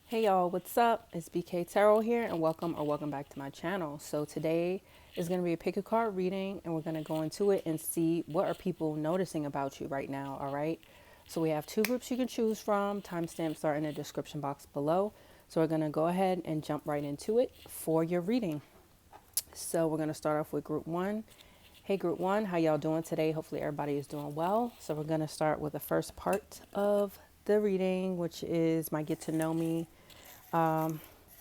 Hey y'all, what's up? It's BK Tarot here and welcome back to my channel. So today is going to be a pick a card reading and we're going to go into it and see what are people noticing about you right now, all right? So we have two groups you can choose from. Timestamps are in the description box below. So we're going to go ahead and jump right into it for your reading. So we're going to start off with group 1. Hey group 1, how y'all doing today? Hopefully everybody is doing well. So we're going to start with the first part of the reading, which is my get to know me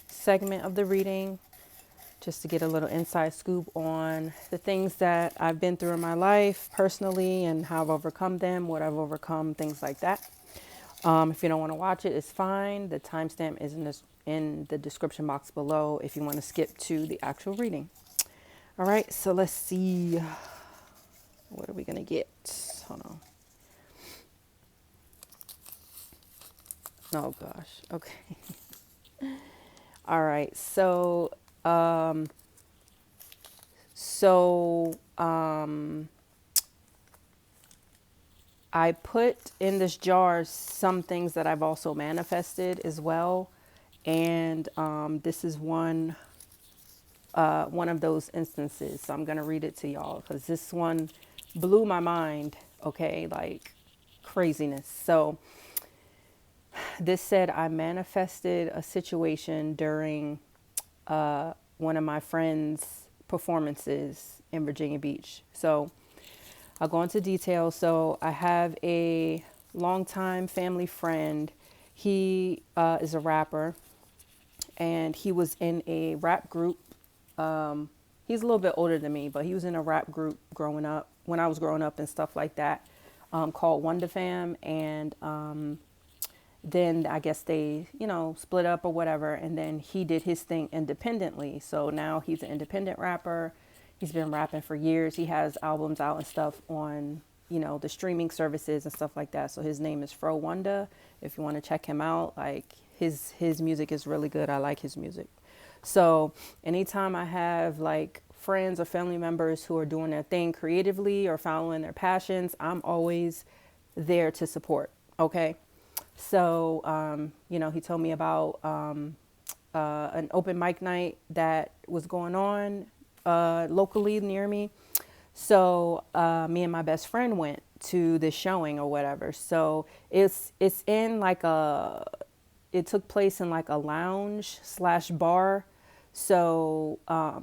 segment of the reading, just to get a little inside scoop on the things that I've been through in my life personally and how I've overcome them, what I've overcome, things like that. If you don't want to watch it, it's fine. The timestamp is in the description box below if you want to skip to the actual reading. All right, so let's see. What are we going to get? Hold on. Oh, gosh. Okay. All right, so I put in this jar some things that I've also manifested as well, and this is one of those instances. So I'm gonna read it to y'all because this one blew my mind. Okay, like craziness. So this said I manifested a situation during one of my friends' performances in Virginia Beach. So I'll go into detail. So I have a longtime family friend. He is a rapper, and he was in a rap group. He's a little bit older than me, but he was in a rap group growing up, when I was growing up and stuff like that, called Wonder Fam. And then I guess they, split up or whatever. And then he did his thing independently. So now he's an independent rapper. He's been rapping for years. He has albums out and stuff on, the streaming services and stuff like that. So his name is Fro Wonder. If you want to check him out, like his music is really good. I like his music. So anytime I have like friends or family members who are doing their thing creatively or following their passions, I'm always there to support. Okay. So, he told me about an open mic night that was going on locally near me. So me and my best friend went to this showing or whatever. So it's in like it took place in like a lounge slash bar. So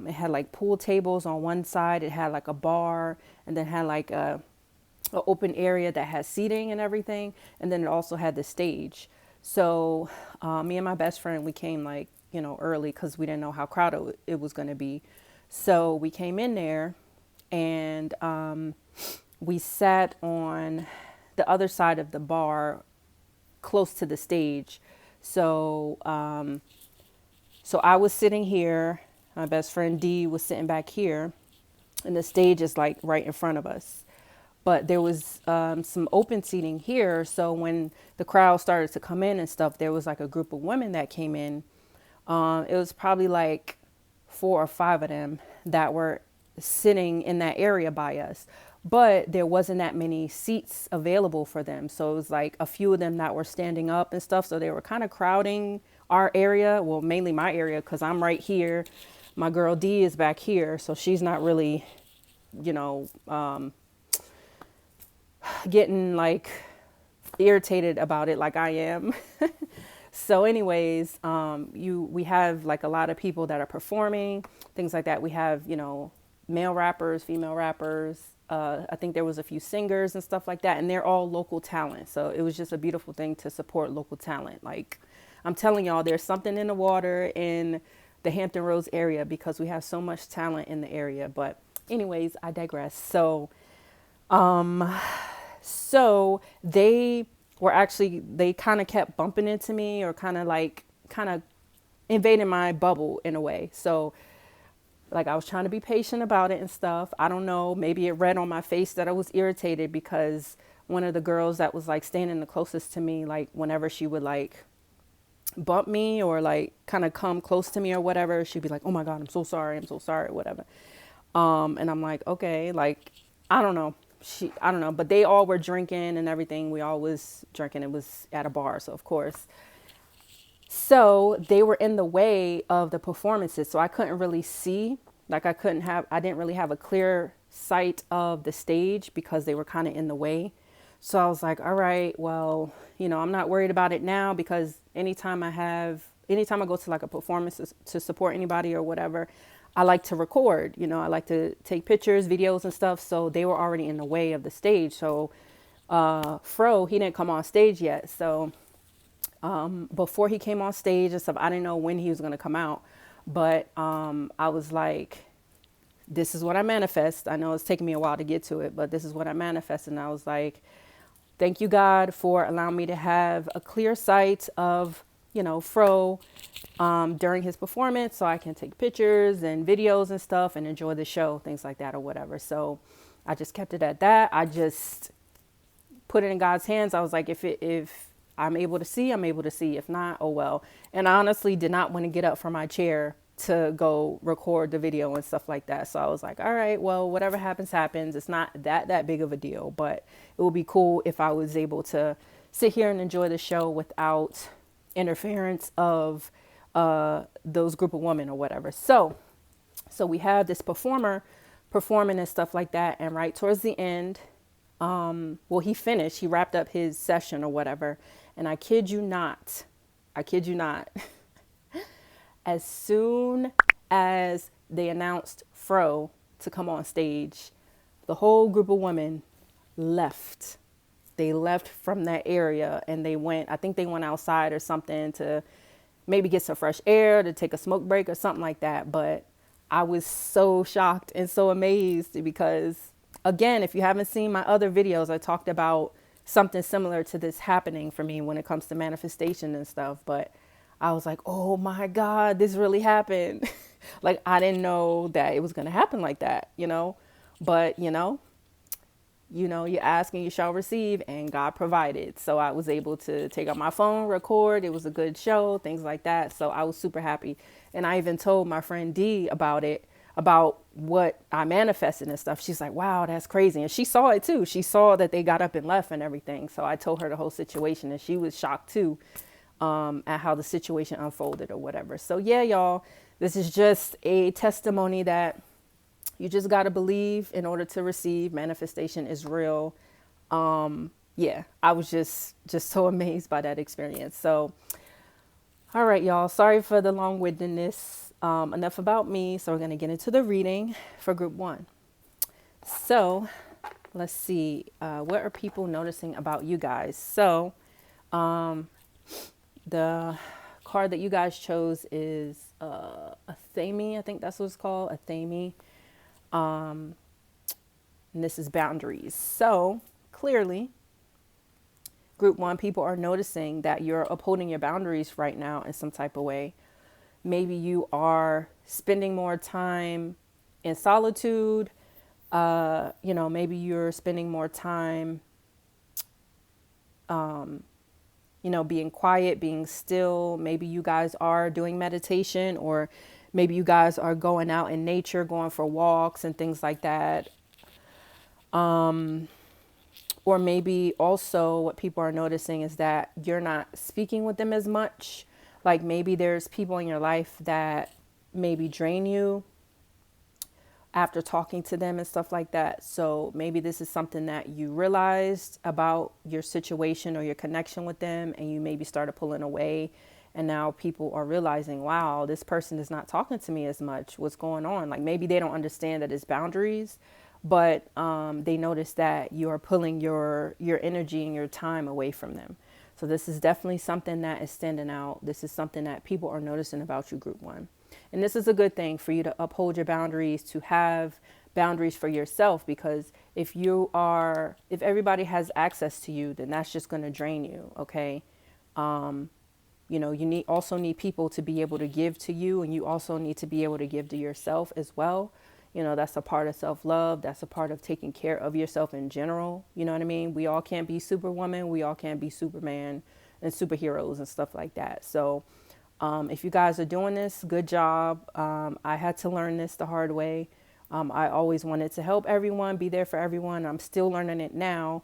it had like pool tables on one side. It had like a bar, and then had like a open area that had seating and everything, and then it also had the stage. So me and my best friend, we came like early because we didn't know how crowded it was going to be. So we came in there, and we sat on the other side of the bar close to the stage. So I was sitting here, my best friend D was sitting back here, and the stage is like right in front of us. But there was some open seating here. So when the crowd started to come in and stuff, there was like a group of women that came in. It was probably like 4 or 5 of them that were sitting in that area by us. But there wasn't that many seats available for them. So it was like a few of them that were standing up and stuff. So they were kind of crowding our area. Well, mainly my area, because I'm right here. My girl D is back here. So she's not really, you know, getting like irritated about it like I am. So anyways, we have like a lot of people that are performing, things like that. We have, male rappers, female rappers. I think there was a few singers and stuff like that, and they're all local talent. So it was just a beautiful thing to support local talent. Like I'm telling y'all, there's something in the water in the Hampton Roads area because we have so much talent in the area. But anyways, I digress. So they kind of kept bumping into me, or kind of invading my bubble in a way. So like I was trying to be patient about it and stuff. I don't know, maybe it read on my face that I was irritated because one of the girls that was like standing the closest to me, like whenever she would like bump me or like kind of come close to me or whatever, she'd be like, "Oh my God, I'm so sorry, whatever." And I'm like, okay, like, I don't know. I don't know, but they all were drinking and everything. We all was drinking. It was at a bar, so of course. So they were in the way of the performances. So I couldn't really see, like I didn't really have a clear sight of the stage because they were kind of in the way. So I was like, all right, well, I'm not worried about it now because anytime I go to like a performance to support anybody or whatever, I like to record, I like to take pictures, videos and stuff. So they were already in the way of the stage. So Fro, he didn't come on stage yet. So before he came on stage and stuff, I didn't know when he was going to come out, but I was like, this is what I manifest. I know it's taking me a while to get to it, but this is what I manifest. And I was like, thank you, God, for allowing me to have a clear sight of, Fro during his performance so I can take pictures and videos and stuff and enjoy the show, things like that or whatever. So I just kept it at that. I just put it in God's hands. I was like, if I'm able to see, I'm able to see. If not, oh well. And I honestly did not want to get up from my chair to go record the video and stuff like that. So I was like, all right, well, whatever happens, happens. It's not that big of a deal, but it would be cool if I was able to sit here and enjoy the show without interference of those group of women or whatever. So we have this performer performing and stuff like that. And right towards the end, well, he wrapped up his session or whatever. And I kid you not, as soon as they announced Fro to come on stage, the whole group of women left. They left from that area and I think they went outside or something to maybe get some fresh air, to take a smoke break or something like that. But I was so shocked and so amazed because, again, if you haven't seen my other videos, I talked about something similar to this happening for me when it comes to manifestation and stuff. But I was like, oh my God, this really happened. Like, I didn't know that it was going to happen like that, but you ask and you shall receive, and God provided. So I was able to take out my phone, record. It was a good show, things like that. So I was super happy. And I even told my friend D about it, about what I manifested and stuff. She's like, wow, that's crazy. And she saw it too. She saw that they got up and left and everything. So I told her the whole situation and she was shocked too, at how the situation unfolded or whatever. So yeah, y'all, this is just a testimony that you just got to believe in order to receive. Manifestation is real. Yeah, I was just so amazed by that experience. So, all right, y'all, sorry for the long-windedness. Enough about me. So we're going to get into the reading for group 1. So let's see. What are people noticing about you guys? So the card that you guys chose is a Thami. I think that's what it's called, a Thami. And this is boundaries. So clearly, group 1, people are noticing that you're upholding your boundaries right now in some type of way. Maybe you are spending more time in solitude. Maybe you're spending more time, being quiet, being still. Maybe you guys are doing meditation, or maybe you guys are going out in nature, going for walks and things like that. Or maybe also what people are noticing is that you're not speaking with them as much. Like maybe there's people in your life that maybe drain you after talking to them and stuff like that. So maybe this is something that you realized about your situation or your connection with them, and you maybe started pulling away. And now people are realizing, wow, this person is not talking to me as much. What's going on? Like maybe they don't understand that it's boundaries, but they notice that you are pulling your energy and your time away from them. So this is definitely something that is standing out. This is something that people are noticing about you, group 1. And this is a good thing for you to uphold your boundaries, to have boundaries for yourself, because if everybody has access to you, then that's just going to drain you. Okay. You also need people to be able to give to you, and you also need to be able to give to yourself as well. That's a part of self-love. That's a part of taking care of yourself in general. You know what I mean? We all can't be Superwoman. We all can't be Superman and superheroes and stuff like that. So if you guys are doing this, good job. I had to learn this the hard way. I always wanted to help everyone, be there for everyone. I'm still learning it now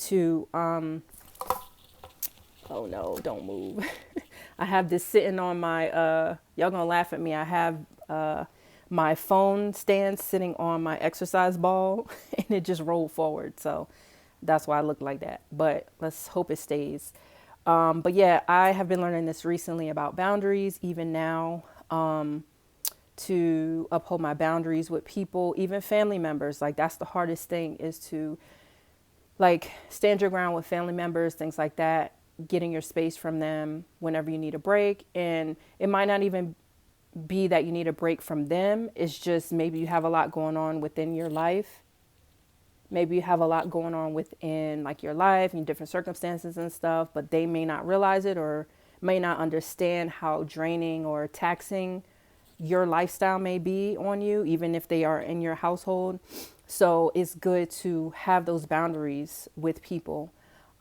to, oh no, don't move. I have this sitting on my, y'all gonna laugh at me. I have my phone stand sitting on my exercise ball and it just rolled forward. So that's why I look like that. But let's hope it stays. But yeah, I have been learning this recently about boundaries, even now, to uphold my boundaries with people, even family members. Like that's the hardest thing, is to like stand your ground with family members, things like that, getting your space from them whenever you need a break. And it might not even be that you need a break from them. It's just maybe you have a lot going on within your life. Maybe you have a lot going on within like your life and different circumstances and stuff, but they may not realize it or may not understand how draining or taxing your lifestyle may be on you, even if they are in your household. So it's good to have those boundaries with people.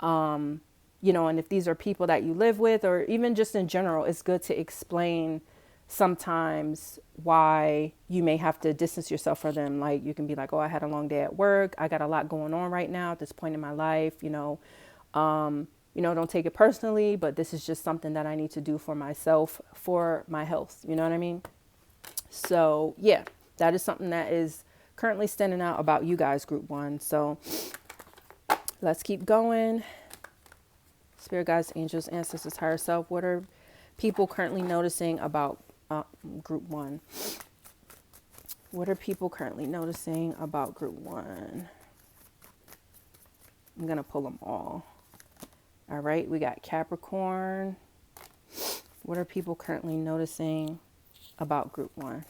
And if these are people that you live with, or even just in general, it's good to explain sometimes why you may have to distance yourself from them. Like you can be like, oh, I had a long day at work. I got a lot going on right now at this point in my life. Don't take it personally, but this is just something that I need to do for myself, for my health. You know what I mean? So yeah, that is something that is currently standing out about you guys, group one. So let's keep going. Spirit guides, angels, ancestors, higher self. What are people currently noticing about group one? What are people currently noticing about group one? I'm going to pull them all. All right, we got Capricorn. What are people currently noticing about group one?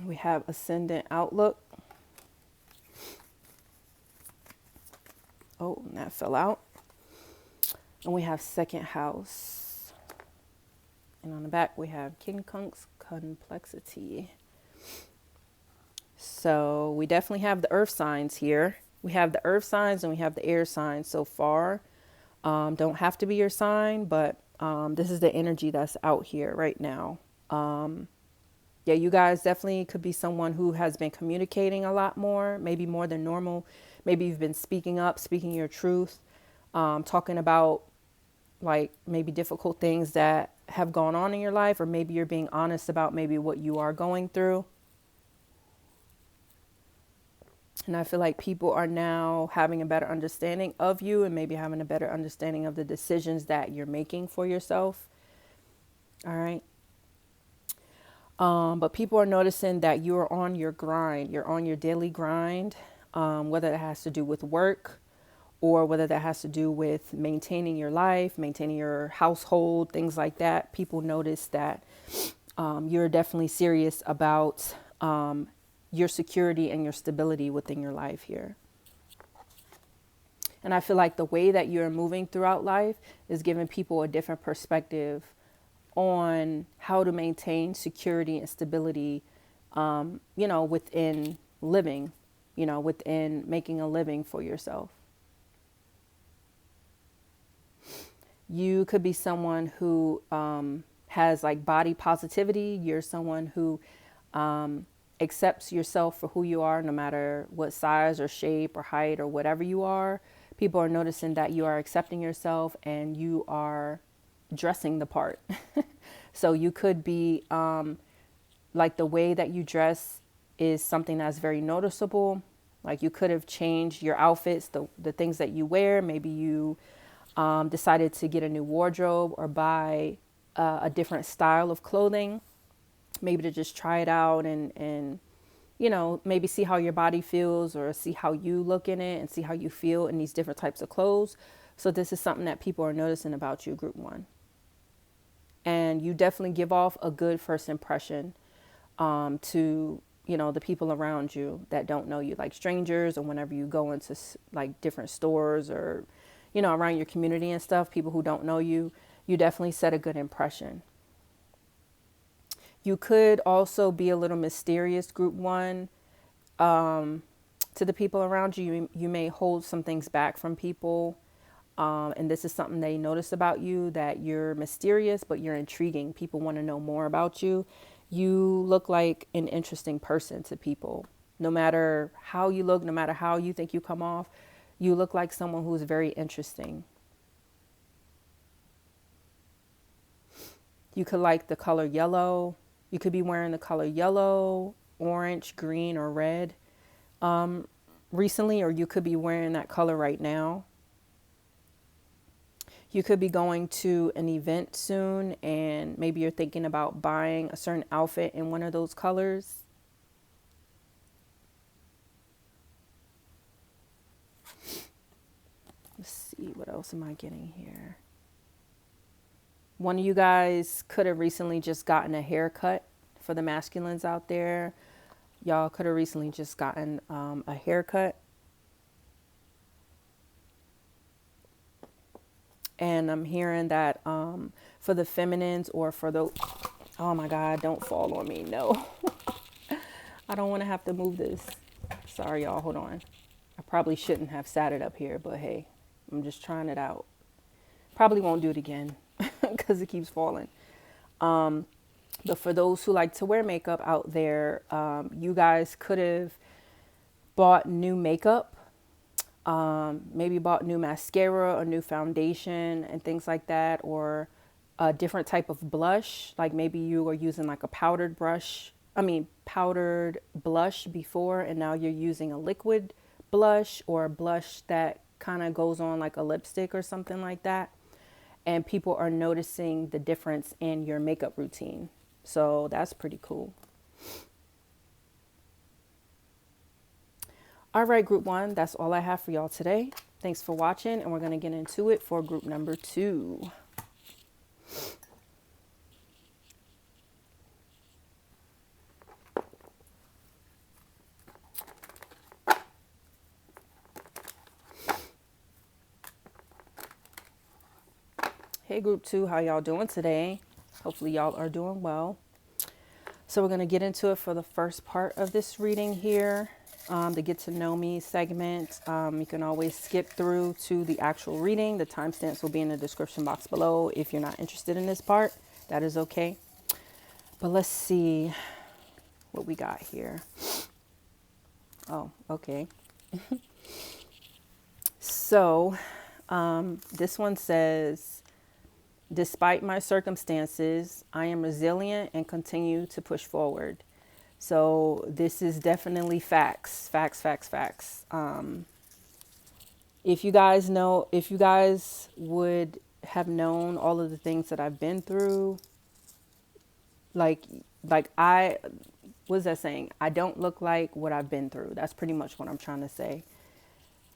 We have Ascendant Outlook. Oh, and that fell out. And we have Second House. And on the back, we have Quincunx Complexity. So we definitely have the earth signs here. We have the earth signs and we have the air signs so far. Don't have to be your sign, but this is the energy that's out here right now. Yeah, you guys definitely could be someone who has been communicating a lot more, maybe more than normal. Maybe you've been speaking up, speaking your truth, talking about like maybe difficult things that have gone on in your life, or maybe you're being honest about maybe what you are going through. And I feel like people are now having a better understanding of you and maybe having a better understanding of the decisions that you're making for yourself. All right. But people are noticing that you are on your grind. You're on your daily grind, whether that has to do with work or whether that has to do with maintaining your life, maintaining your household, things like that. People notice that you're definitely serious about your security and your stability within your life here. And I feel like the way that you're moving throughout life is giving people a different perspective on how to maintain security and stability, within living, within making a living for yourself. You could be someone who has like body positivity. You're someone who accepts yourself for who you are, no matter what size or shape or height or whatever you are. People are noticing that you are accepting yourself and you are dressing the part. So you could be like the way that you dress is something that's very noticeable. Like you could have changed your outfits, the things that you wear. Maybe you decided to get a new wardrobe or buy a different style of clothing, maybe to just try it out and maybe see how your body feels or see how you look in it and see how you feel in these different types of clothes. So this is something that people are noticing about you, group one. And you definitely give off a good first impression to, the people around you that don't know you, like strangers, or whenever you go into like different stores or, around your community and stuff, people who don't know you, you definitely set a good impression. You could also be a little mysterious, group one, to the people around you. You may hold some things back from people. And this is something they notice about you, that you're mysterious, but you're intriguing. People want to know more about you. You look like an interesting person to people. No matter how you look, no matter how you think you come off, You look like someone who's very interesting. You could like the color yellow. You could be wearing the color yellow, orange, green, or red recently, or you could be wearing that color right now. You could be going to an event soon and maybe you're thinking about buying a certain outfit in one of those colors. Let's see, what else am I getting here? One of you guys could have recently just gotten a haircut. For the masculines out there, y'all could have recently just gotten a haircut. And I'm hearing that for the feminines or for the, oh my God, don't fall on me. No, I don't want to have to move this. Sorry, y'all. Hold on. I probably shouldn't have sat it up here, but hey, I'm just trying it out. Probably won't do it again because it keeps falling. But for those who like to wear makeup out there, you guys could have bought new makeup. Maybe bought new mascara or new foundation and things like that, or a different type of blush. Like maybe you were using like a powdered blush before, and now you're using a liquid blush or a blush that kind of goes on like a lipstick or something like that. And people are noticing the difference in your makeup routine. So that's pretty cool. All right, group one, that's all I have for y'all today. Thanks for watching, and we're going to get into it for group number 2. Hey, group 2, how y'all doing today? Hopefully y'all are doing well. So we're going to get into it for the first part of this reading here. The get to know me segment. You can always skip through to the actual reading. The timestamps will be in the description box below. If you're not interested in this part, that is okay. But let's see what we got here. Oh, okay. So this one says, despite my circumstances, I am resilient and continue to push forward. So this is definitely facts. If you guys would have known all of the things that I've been through, like what is that saying? I don't look like what I've been through. That's pretty much what I'm trying to say.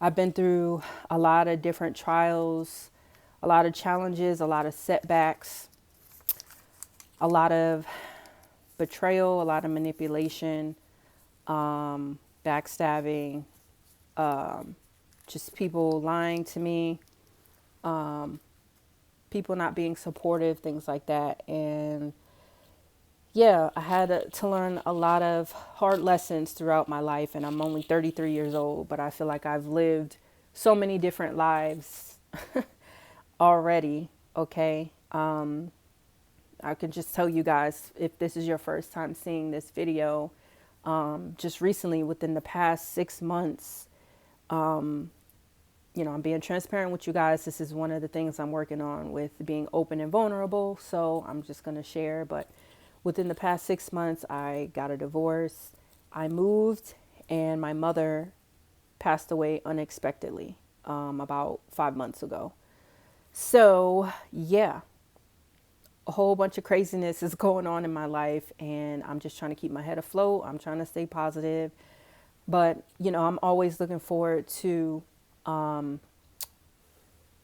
I've been through a lot of different trials, a lot of challenges, a lot of setbacks, a lot of betrayal, a lot of manipulation, backstabbing, just people lying to me, people not being supportive, things like that. And yeah, I had to learn a lot of hard lessons throughout my life, and I'm only 33 years old, but I feel like I've lived so many different lives already. Okay. I can just tell you guys, if this is your first time seeing this video, just recently within the past 6 months, I'm being transparent with you guys. This is one of the things I'm working on with being open and vulnerable. So I'm just going to share. But within the past 6 months, I got a divorce. I moved, and my mother passed away unexpectedly about 5 months ago. So yeah, a whole bunch of craziness is going on in my life, and I'm just trying to keep my head afloat. I'm trying to stay positive, but I'm always looking forward to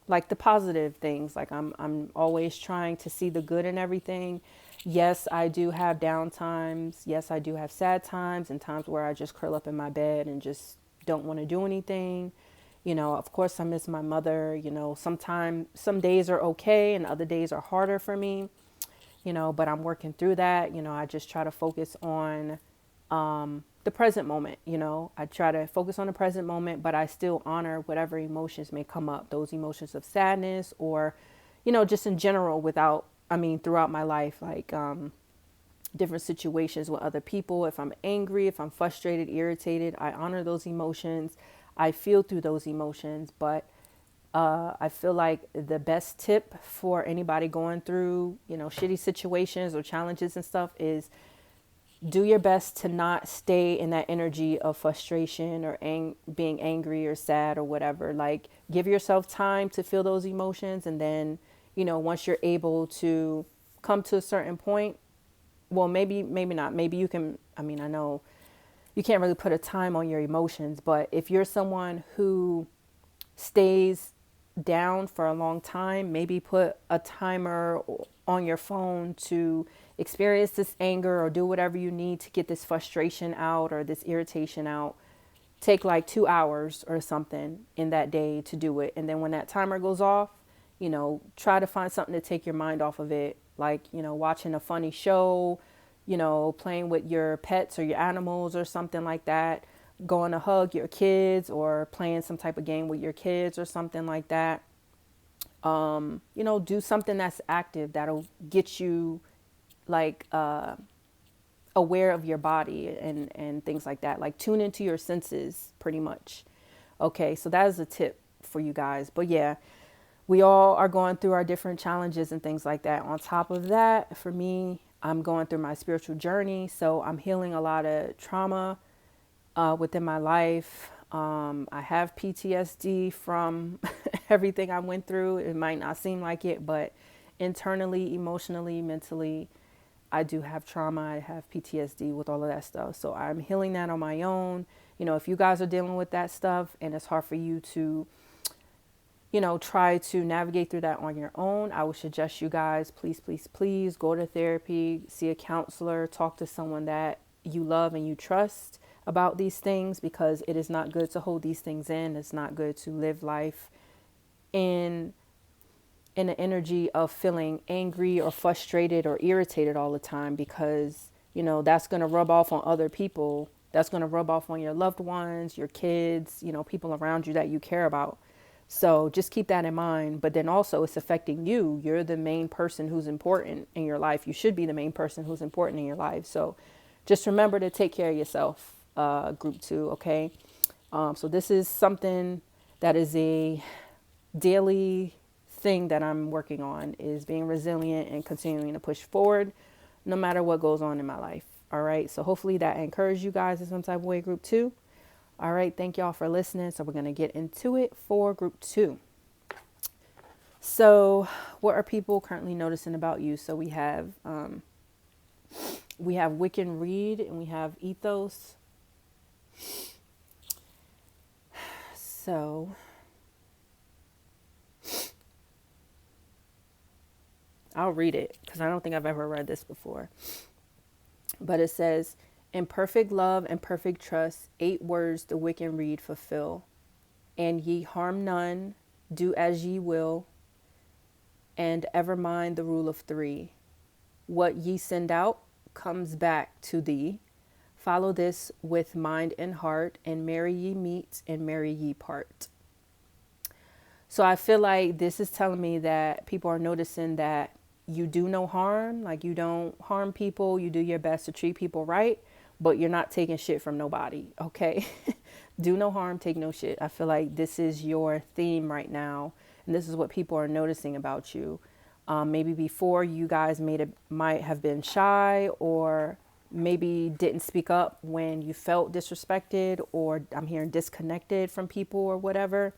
like the positive things. Like I'm always trying to see the good in everything. Yes, I do have down times. Yes, I do have sad times and times where I just curl up in my bed and just don't want to do anything. Of course I miss my mother. Some days are okay and other days are harder for me, but I'm working through that. I just try to focus on the present moment. I try to focus on the present moment, but I still honor whatever emotions may come up, those emotions of sadness or, just in general throughout my life, like different situations with other people. If I'm angry, if I'm frustrated, irritated, I honor those emotions. I feel through those emotions. But I feel like the best tip for anybody going through, shitty situations or challenges and stuff is do your best to not stay in that energy of frustration or being angry or sad or whatever. Like, give yourself time to feel those emotions. And then, once you're able to come to a certain point, well, maybe not. Maybe you can, I know you can't really put a time on your emotions, but if you're someone who stays down for a long time, maybe put a timer on your phone to experience this anger or do whatever you need to get this frustration out or this irritation out. Take like 2 hours or something in that day to do it. And then when that timer goes off, try to find something to take your mind off of it. Like, watching a funny show, playing with your pets or your animals or something like that, going to hug your kids or playing some type of game with your kids or something like that. Do something that's active that'll get you like aware of your body and things like that. Like, tune into your senses pretty much. Okay, so that is a tip for you guys. But yeah, we all are going through our different challenges and things like that. On top of that, for me, I'm going through my spiritual journey. So I'm healing a lot of trauma within my life. I have PTSD from everything I went through. It might not seem like it, but internally, emotionally, mentally, I do have trauma. I have PTSD with all of that stuff. So I'm healing that on my own. If you guys are dealing with that stuff and it's hard for you to, try to navigate through that on your own, I would suggest you guys, please, please, please go to therapy, see a counselor, talk to someone that you love and you trust about these things, because it is not good to hold these things in. It's not good to live life in an energy of feeling angry or frustrated or irritated all the time, because, that's going to rub off on other people. That's going to rub off on your loved ones, your kids, people around you that you care about. So just keep that in mind. But then also it's affecting you. You're the main person who's important in your life. You should be the main person who's important in your life. So just remember to take care of yourself, group 2. Okay. So this is something that is a daily thing that I'm working on, is being resilient and continuing to push forward no matter what goes on in my life. All right. So hopefully that encouraged you guys in some type of way, group 2. All right. Thank y'all for listening. So we're going to get into it for group 2. So what are people currently noticing about you? So we have Wiccan Read and we have Ethos. So I'll read it because I don't think I've ever read this before. But it says, in perfect love and perfect trust, 8 words the Wiccan Read fulfill. And ye harm none, do as ye will, and ever mind the rule of 3. What ye send out comes back to thee. Follow this with mind and heart, and merry ye meet and merry ye part. So I feel like this is telling me that people are noticing that you do no harm, like you don't harm people, you do your best to treat people right, but you're not taking shit from nobody, okay? Do no harm, take no shit. I feel like this is your theme right now, and this is what people are noticing about you. Maybe before you guys might have been shy, or maybe didn't speak up when you felt disrespected, or I'm hearing disconnected from people or whatever.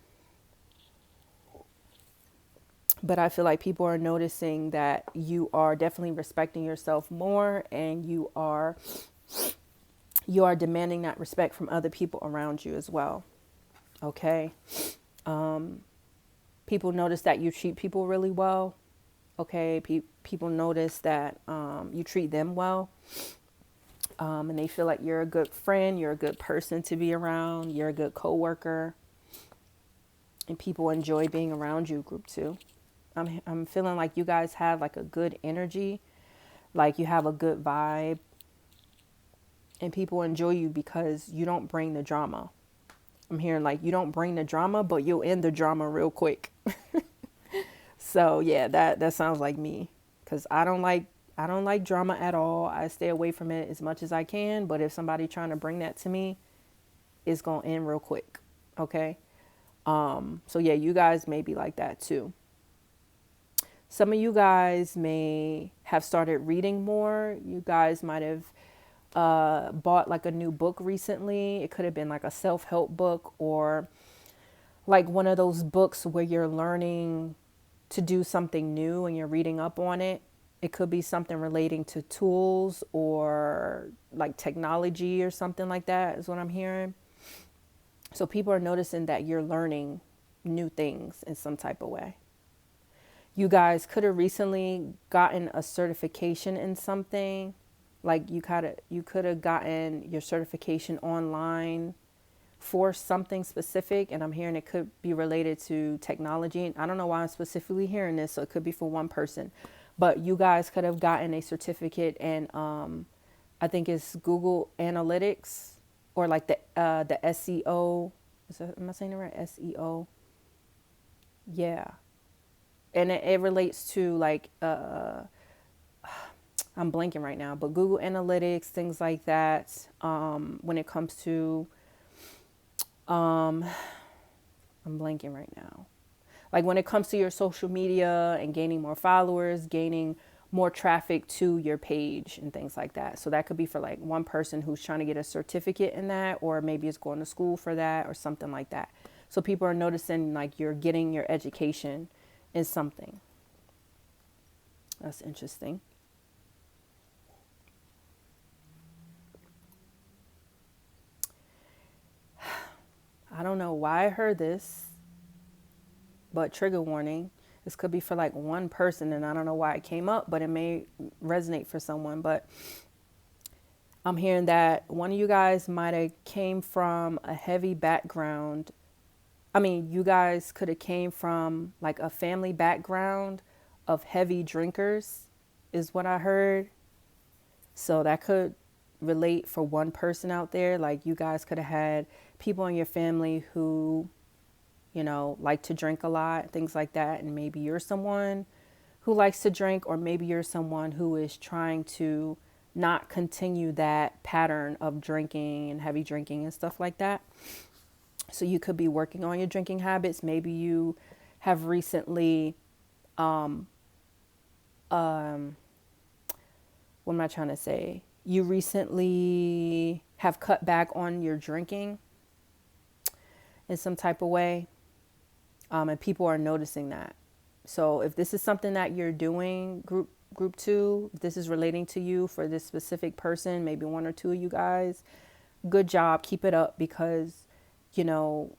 But I feel like people are noticing that you are definitely respecting yourself more, and you are demanding that respect from other people around you as well. Okay. People notice that you treat people really well. Okay. People notice that you treat them well. And they feel like you're a good friend, you're a good person to be around, you're a good coworker, and people enjoy being around you, group 2. I'm feeling like you guys have like a good energy, like you have a good vibe, and people enjoy you because you don't bring the drama. I'm hearing like you don't bring the drama, but you'll end the drama real quick. So yeah, that sounds like me, because I don't like drama at all. I stay away from it as much as I can, but if somebody trying to bring that to me, it's gonna end real quick. Okay. So yeah, you guys may be like that too. Some of you guys may have started reading more. You guys might have bought like a new book recently. It could have been like a self-help book, or like one of those books where you're learning to do something new and you're reading up on it. It could be something relating to tools or like technology or something like that, is what I'm hearing. So people are noticing that you're learning new things in some type of way. You guys could have recently gotten a certification in something. Like you could have gotten your certification online for something specific, and I'm hearing it could be related to technology. And I don't know why I'm specifically hearing this, so it could be for one person. But you guys could have gotten a certificate in I think it's Google Analytics, or like the SEO. Am I saying it right? SEO. Yeah. And it relates to like I'm blanking right now, but Google Analytics, things like that. When it comes to um, I'm blanking right now. Like when it comes to your social media and gaining more followers, gaining more traffic to your page and things like that. So that could be for like one person who's trying to get a certificate in that, or maybe it's going to school for that or something like that. So people are noticing like you're getting your education in something. That's interesting. I don't know why I heard this, but trigger warning. This could be for like one person, and I don't know why it came up, but it may resonate for someone. But I'm hearing that one of you guys might have came from a heavy background. I mean, you guys could have came from like a family background of heavy drinkers, is what I heard. So that could relate for one person out there. Like you guys could have had people in your family who, like to drink a lot, things like that. And maybe you're someone who likes to drink, or maybe you're someone who is trying to not continue that pattern of drinking and heavy drinking and stuff like that. So you could be working on your drinking habits. Maybe you have recently, what am I trying to say? You recently have cut back on your drinking in some type of way, and people are noticing that. So if this is something that you're doing, group two, if this is relating to you for this specific person, maybe one or two of you guys, good job, keep it up, because you know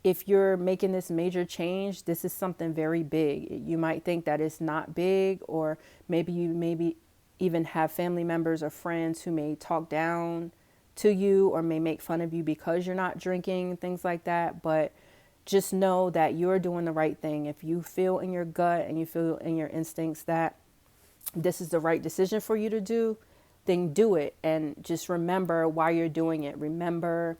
if you're making this major change, this is something very big. You might think that it's not big, or maybe even have family members or friends who may talk down to you or may make fun of you because you're not drinking, things like that. But just know that you're doing the right thing. If you feel in your gut and you feel in your instincts that this is the right decision for you to do, then do it. And just remember why you're doing it. Remember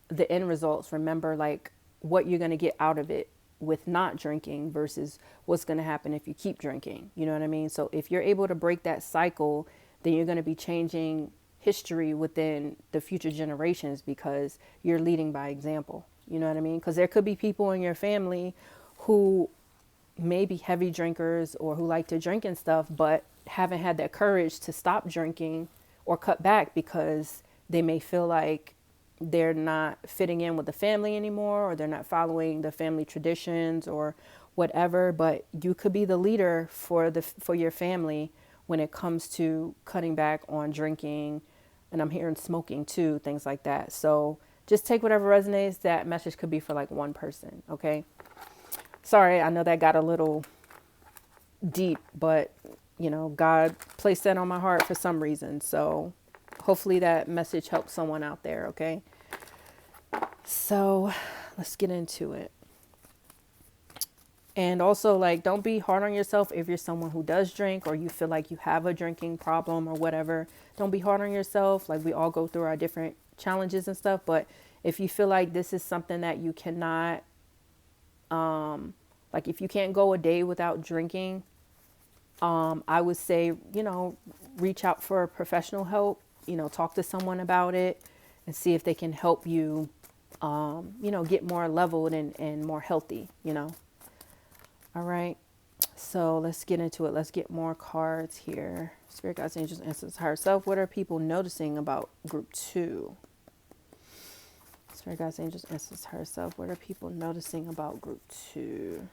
the end results. Remember like what you're going to get out of it with not drinking versus what's going to happen if you keep drinking. You know what I mean? So if you're able to break that cycle, then you're going to be changing history within the future generations, because you're leading by example. You know what I mean? Because there could be people in your family who may be heavy drinkers or who like to drink and stuff, but haven't had that courage to stop drinking or cut back because they may feel like they're not fitting in with the family anymore, or they're not following the family traditions or whatever. But you could be the leader for your family when it comes to cutting back on drinking, and I'm hearing smoking too, things like that. So just take whatever resonates. That message could be for like one person. Okay. Sorry, I know that got a little deep, but God placed that on my heart for some reason. So hopefully that message helps someone out there. Okay. So let's get into it. And also, like, don't be hard on yourself if you're someone who does drink, or you feel like you have a drinking problem or whatever. Don't be hard on yourself. Like, we all go through our different challenges and stuff. But if you feel like this is something that you cannot, like if you can't go a day without drinking, I would say, reach out for professional help, talk to someone about it and see if they can help you get more leveled and more healthy. All right. So let's get into it. Let's get more cards here. Spirit guides, angels, ancestors, higher self. What are people noticing about group 2? Spirit guides, angels, ancestors, higher self. What are people noticing about group 2?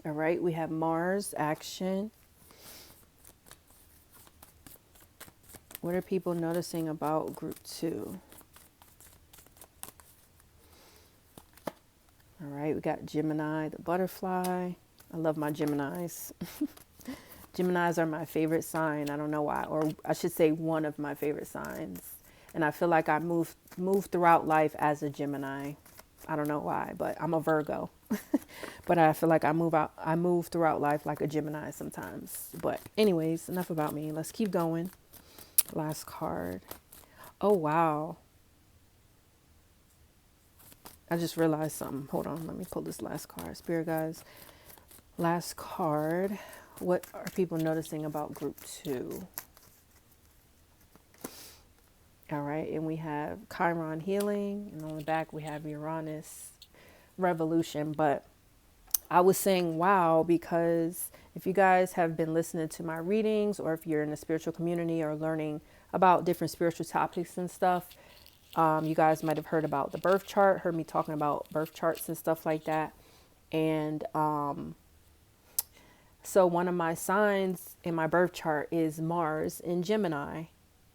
All right. We have Mars, action. What are people noticing about group 2? All right. We got Gemini, the butterfly. I love my Geminis. Geminis are my favorite sign. I don't know why, or I should say one of my favorite signs. And I feel like I move throughout life as a Gemini. I don't know why, but I'm a Virgo. But I feel like I move throughout life like a Gemini sometimes. But anyways, enough about me. Let's keep going. Last card. Oh, wow. I just realized something. Hold on. Let me pull this last card. Spirit guys. Last card. What are people noticing about group 2? All right. And we have Chiron, healing. And on the back, we have Uranus, revolution. But I was saying wow because if you guys have been listening to my readings, or if you're in a spiritual community or learning about different spiritual topics and stuff, you guys might have heard about the birth chart, heard me talking about birth charts and stuff like that. And so one of my signs in my birth chart is Mars in Gemini.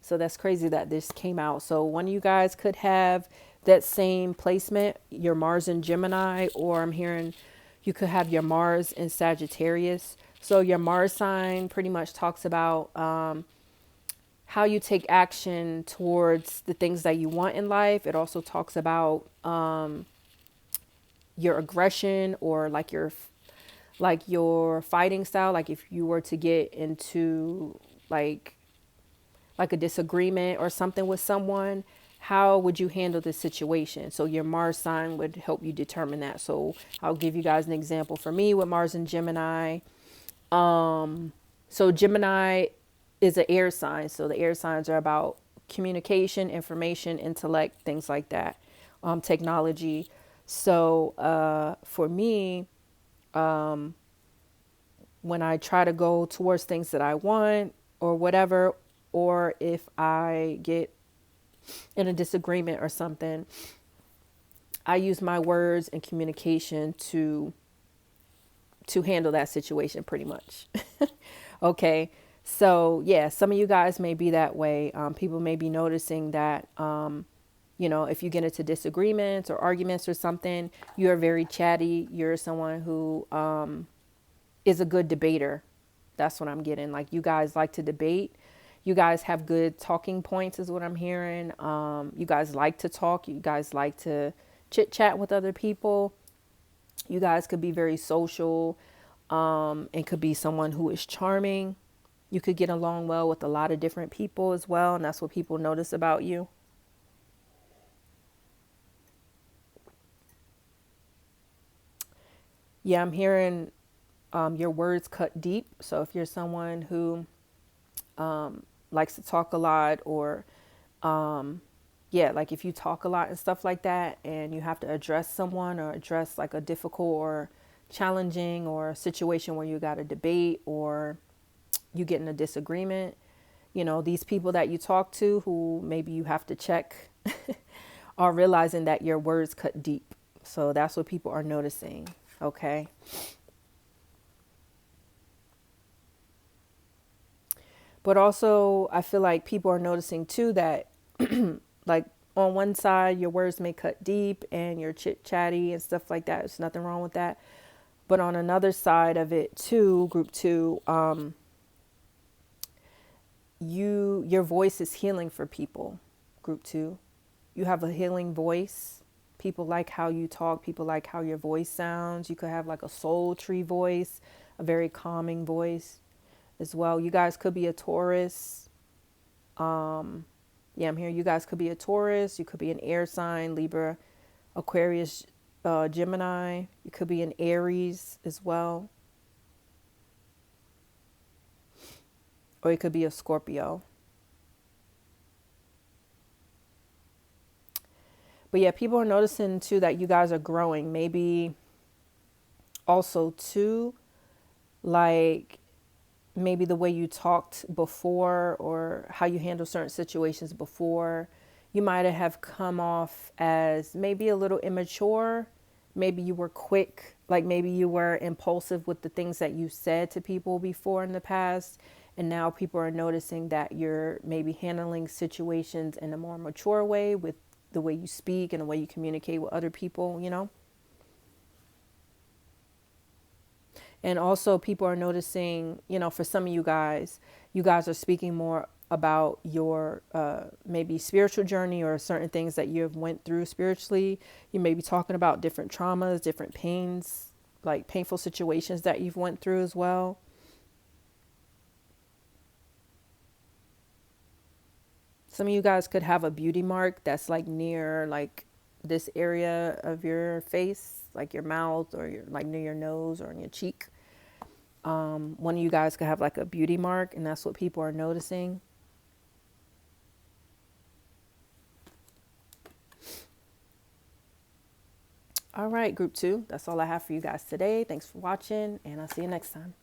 So that's crazy that this came out. So one of you guys could have that same placement, your Mars in Gemini, or I'm hearing you could have your Mars in Sagittarius. So your Mars sign pretty much talks about how you take action towards the things that you want in life. It also talks about your aggression, or like your fighting style. Like if you were to get into like a disagreement or something with someone, how would you handle the situation? So your Mars sign would help you determine that. So I'll give you guys an example for me with Mars and Gemini. So Gemini is an air sign. So the air signs are about communication, information, intellect, things like that, technology. So for me, when I try to go towards things that I want or whatever, or if I get in a disagreement or something, I use my words and communication to handle that situation pretty much. Okay. So yeah, some of you guys may be that way. People may be noticing that, if you get into disagreements or arguments or something, you're very chatty. You're someone who is a good debater. That's what I'm getting. Like you guys like to debate. You guys have good talking points is what I'm hearing. You guys like to talk. You guys like to chit chat with other people. You guys could be very social, and could be someone who is charming. You could get along well with a lot of different people as well. And that's what people notice about you. Yeah, I'm hearing your words cut deep. So if you're someone who likes to talk a lot, or like if you talk a lot and stuff like that, and you have to address someone or address like a difficult or challenging or a situation where you got to debate or you get in a disagreement, these people that you talk to who maybe you have to check are realizing that your words cut deep. So that's what people are noticing. Okay. But also, I feel like people are noticing too that, like, on one side, your words may cut deep and you're chit chatty and stuff like that. There's nothing wrong with that. But on another side of it too, group 2, your voice is healing for people. Group 2, you have a healing voice. People like how you talk. People like how your voice sounds. You could have like a sultry voice, a very calming voice as well. You guys could be a Taurus. I'm here. You guys could be a Taurus. You could be an air sign, Libra, Aquarius, Gemini. You could be an Aries as well. Or you could be a Scorpio. But yeah, people are noticing too that you guys are growing. Maybe also too, like maybe the way you talked before or how you handle certain situations before, you might have come off as maybe a little immature. Maybe you were quick, like maybe you were impulsive with the things that you said to people before in the past. And now people are noticing that you're maybe handling situations in a more mature way with the way you speak and the way you communicate with other people, you know? And also, people are noticing, you know, for some of you guys are speaking more about your maybe spiritual journey or certain things that you have went through spiritually. You may be talking about different traumas, different pains, like painful situations that you've went through as well. Some of you guys could have a beauty mark that's like near like this area of your face, like your mouth or your like near your nose or on your cheek. One of you guys could have like a beauty mark, and that's what people are noticing. All right, group two. That's all I have for you guys today. Thanks for watching, and I'll see you next time.